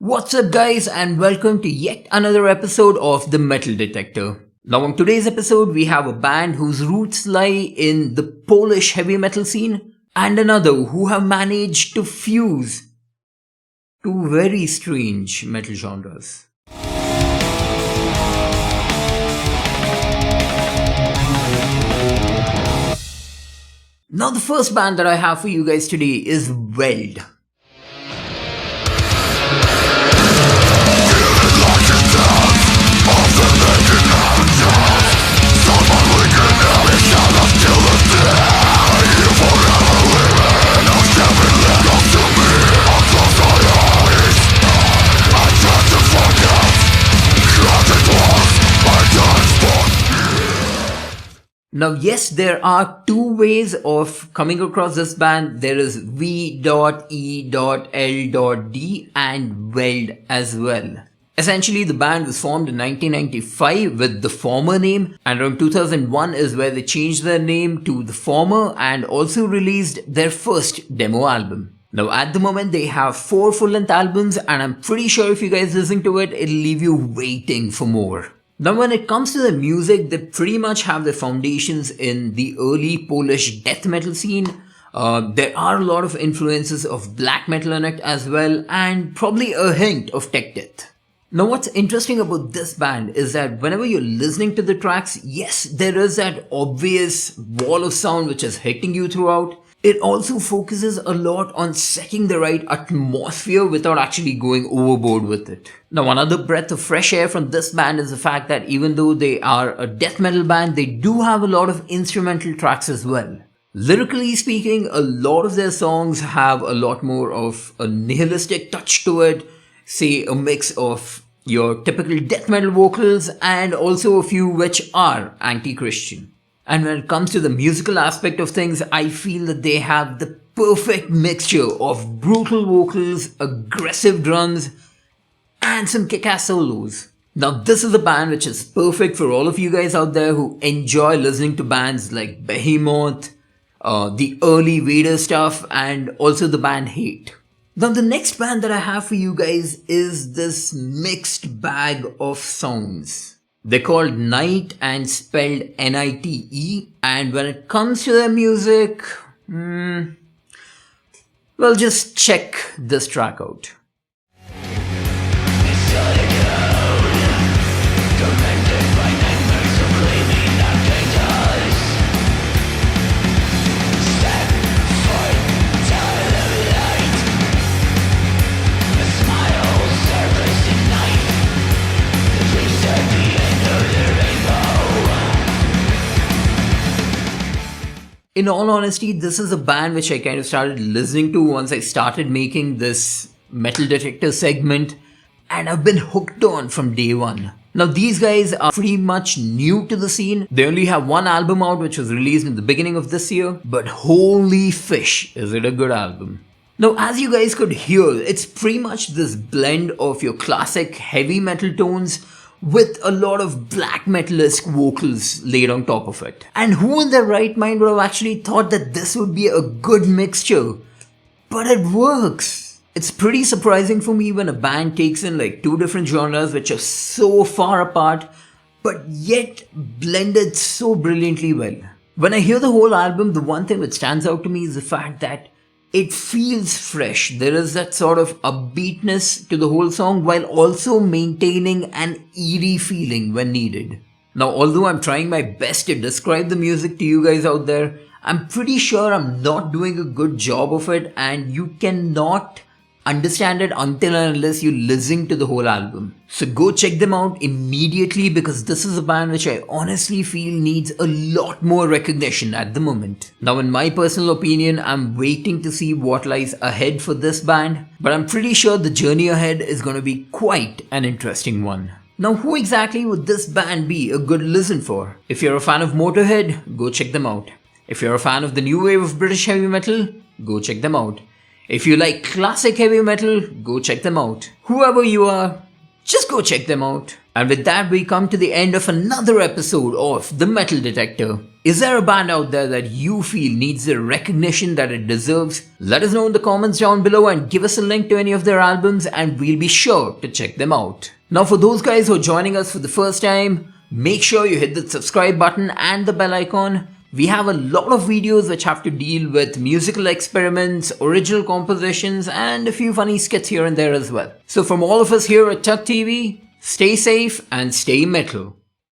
What's up guys, and welcome to yet another episode of the Metal Detector. Now on today's episode we have a band whose roots lie in the Polish heavy metal scene and another who have managed to fuse two very strange metal genres. Now the first band that I have for you guys today is VELD. Now yes, there are two ways of coming across this band. There is V.E.L.D and VELD as well. Essentially, the band was formed in 1995 with the former name, and around 2001 is where they changed their name to the former and also released their first demo album. Now at the moment they have 4 full-length albums, and I'm pretty sure if you guys listen to it, it'll leave you waiting for more. Now when it comes to the music, they pretty much have their foundations in the early Polish death metal scene. There are a lot of influences of black metal in it as well, and probably a hint of tech death. Now what's interesting about this band is that whenever you're listening to the tracks, yes, there is that obvious wall of sound which is hitting you throughout. It also focuses a lot on setting the right atmosphere without actually going overboard with it. Now another breath of fresh air from this band is the fact that even though they are a death metal band, they do have a lot of instrumental tracks as well. Lyrically speaking, a lot of their songs have a lot more of a nihilistic touch to it, say a mix of your typical death metal vocals and also a few which are anti-Christian. And when it comes to the musical aspect of things, I feel that they have the perfect mixture of brutal vocals, aggressive drums, and some kick-ass solos. Now this is a band which is perfect for all of you guys out there who enjoy listening to bands like Behemoth, the early Vader stuff, and also the band Hate. Now the next band that I have for you guys is this mixed bag of sounds. They're called NITE and spelled N-I-T-E, and when it comes to their music, well, just check this track out. In all honesty, this is a band which I kind of started listening to once I started making this metal detector segment, and I've been hooked on from day one. Now these guys are pretty much new to the scene. They only have one album out which was released in the beginning of this year, but holy fish, is it a good album. Now as you guys could hear, it's pretty much this blend of your classic heavy metal tones with a lot of black metal-esque vocals laid on top of it. And who in their right mind would have actually thought that this would be a good mixture? But it works. It's pretty surprising for me when a band takes in like two different genres which are so far apart, but yet blended so brilliantly well. When I hear the whole album, the one thing that stands out to me is the fact that it feels fresh. There is that sort of upbeatness to the whole song while also maintaining an eerie feeling when needed. Now, although I'm trying my best to describe the music to you guys out there, I'm pretty sure I'm not doing a good job of it, and you cannot understand it until and unless you listen to the whole album. So go check them out immediately, because this is a band which I honestly feel needs a lot more recognition at the moment. Now in my personal opinion, I'm waiting to see what lies ahead for this band, but I'm pretty sure the journey ahead is going to be quite an interesting one. Now who exactly would this band be a good listen for? If you're a fan of Motorhead, go check them out. If you're a fan of the new wave of British heavy metal, go check them out. If you like classic heavy metal, go check them out. Whoever you are, just go check them out. And with that, we come to the end of another episode of The Metal Detector. Is there a band out there that you feel needs the recognition that it deserves? Let us know in the comments down below and give us a link to any of their albums and we'll be sure to check them out. Now for those guys who are joining us for the first time, make sure you hit the subscribe button and the bell icon. We have a lot of videos which have to deal with musical experiments, original compositions, and a few funny skits here and there as well. So from all of us here at TUGGtv, stay safe and stay metal.